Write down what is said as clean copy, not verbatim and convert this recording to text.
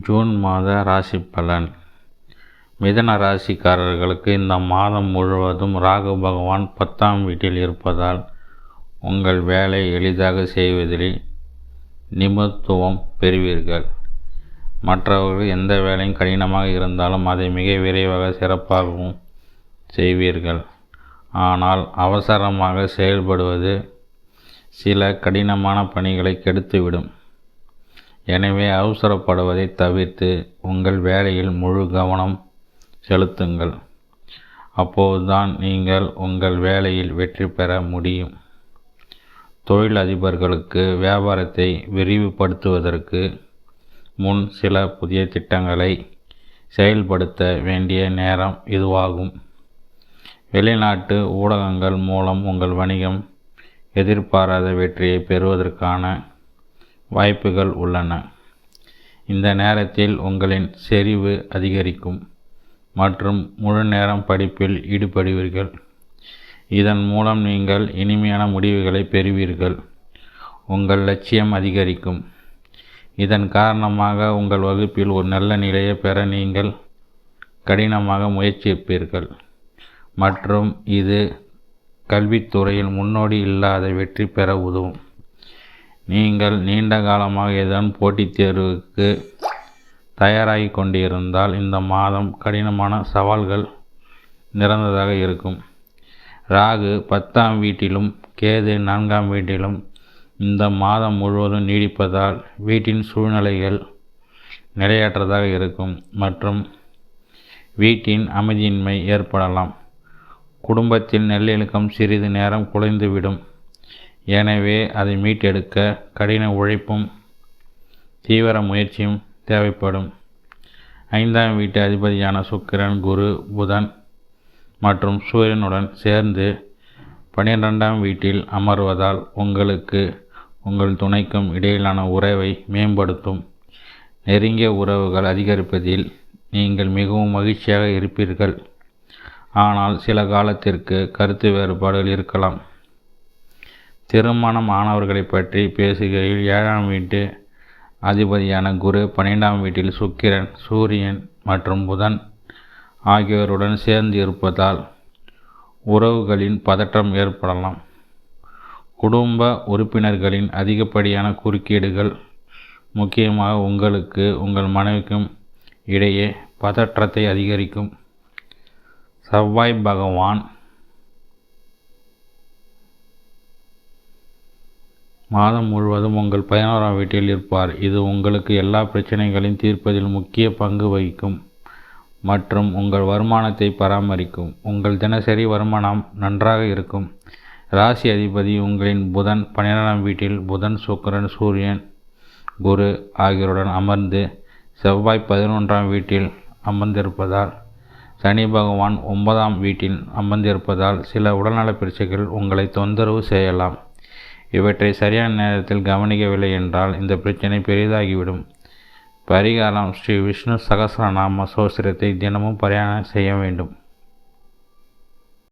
June மாத ராசி பலன். மிதன ராசிக்காரர்களுக்கு இந்த மாதம் முழுவதும் ராகு பகவான் 10ஆம் வீட்டில் இருப்பதால் உங்கள் வேலை எளிதாக செய்வதில் நிபுணத்துவம் பெறுவீர்கள். மற்றவர்கள் எந்த வேலையும் கடினமாக இருந்தாலும் அதை மிக விரைவாக சிறப்பாகவும் செய்வீர்கள். ஆனால் அவசரமாக செயல்படுவது சில கடினமான பணிகளை கெடுத்துவிடும். எனவே அவசரப்படுவதை தவிர்த்து உங்கள் வேலையில் முழு கவனம் செலுத்துங்கள். அப்போதுதான் நீங்கள் உங்கள் வேலையில் வெற்றி பெற முடியும். தொழில் அதிபர்களுக்கு வியாபாரத்தை விரிவுபடுத்துவதற்கு முன் சில புதிய திட்டங்களை செயல்படுத்த வேண்டிய நேரம் இதுவாகும். வெளிநாட்டு ஊடகங்கள் மூலம் உங்கள் வணிகம் எதிர்பாராத வெற்றியை பெறுவதற்கான வாய்ப்புகள் உள்ளன. இந்த நேரத்தில் உங்களின் செறிவு அதிகரிக்கும் மற்றும் முழு நேரம் படிப்பில் ஈடுபடுவீர்கள். இதன் மூலம் நீங்கள் இனிமையான முடிவுகளை பெறுவீர்கள். உங்கள் லட்சியம் அதிகரிக்கும். இதன் காரணமாக உங்கள் வகுப்பில் ஒரு நல்ல நிலையை பெற நீங்கள் கடினமாக முயற்சிப்பீர்கள் மற்றும் இது கல்வித்துறையில் முன்னோடி இல்லாத வெற்றி பெற உதவும். நீங்கள் நீண்ட காலமாக ஏதேனும் போட்டித் தேர்வுக்கு தயாராகி கொண்டிருந்தால் இந்த மாதம் கடினமான சவால்கள் நிறைந்ததாக இருக்கும். ராகு 10ஆம் வீட்டிலும் கேது 4ஆம் வீட்டிலும் இந்த மாதம் முழுவதும் நீடிப்பதால் வீட்டின் சூழ்நிலைகள் நிலையற்றதாக இருக்கும் மற்றும் வீட்டின் அமைதியின்மை ஏற்படலாம். குடும்பத்தில் நல்லிணக்கம் சிறிது நேரம் குலைந்துவிடும். எனவே அதை மீட்டெடுக்க கடின உழைப்பும் தீவிர முயற்சியும் தேவைப்படும். 5ஆம் வீட்டு அதிபதியான சுக்கிரன், குரு, புதன் மற்றும் சூரியனுடன் சேர்ந்து 12ஆம் வீட்டில் அமர்வதால் உங்களுக்கு உங்கள் துணைக்கும் இடையிலான உறவை மேம்படுத்தும். நெருங்கிய உறவுகள் அதிகரிப்பதில் நீங்கள் மிகவும் மகிழ்ச்சியாக இருப்பீர்கள். ஆனால் சில காலத்திற்கு கருத்து வேறுபாடுகள் இருக்கலாம். திருமணம் ஆனவர்களை பற்றி பேசுகையில் 7ஆம் வீட்டு அதிபதியான குரு 12ஆம் வீட்டில் சுக்கிரன், சூரியன் மற்றும் புதன் ஆகியோருடன் சேர்ந்து இருப்பதால் உறவுகளின் பதற்றம் ஏற்படலாம். குடும்ப உறுப்பினர்களின் அதிகப்படியான குறுக்கீடுகள் முக்கியமாக உங்களுக்கு உங்கள் மனைவிக்கும் இடையே பதற்றத்தை அதிகரிக்கும். செவ்வாய் பகவான் மாதம் முழுவதும் உங்கள் 11ஆம் வீட்டில் இருப்பார். இது உங்களுக்கு எல்லா பிரச்சனைகளையும் தீர்ப்பதில் முக்கிய பங்கு வகிக்கும் மற்றும் உங்கள் வருமானத்தை பராமரிக்கும். உங்கள் தினசரி வருமானம் நன்றாக இருக்கும். ராசி அதிபதி உங்களின் புதன் 12ஆம் வீட்டில் புதன், சுக்கிரன், சூரியன், குரு ஆகியோருடன் அமர்ந்து செவ்வாய் 11ஆம் வீட்டில் அமர்ந்திருப்பதால் சனி பகவான் 9ஆம் வீட்டில் அமர்ந்திருப்பதால் சில உடல்நல பிரச்சனைகள் உங்களை தொந்தரவு செய்யலாம். இவற்றை சரியான நேரத்தில் கவனிக்கவில்லை என்றால் இந்த பிரச்சனை பெரிதாகிவிடும். பரிகாரம்: ஸ்ரீ விஷ்ணு சகஸ்ரநாம ஸ்தோத்திரத்தை தினமும் பாராயணம் செய்ய வேண்டும்.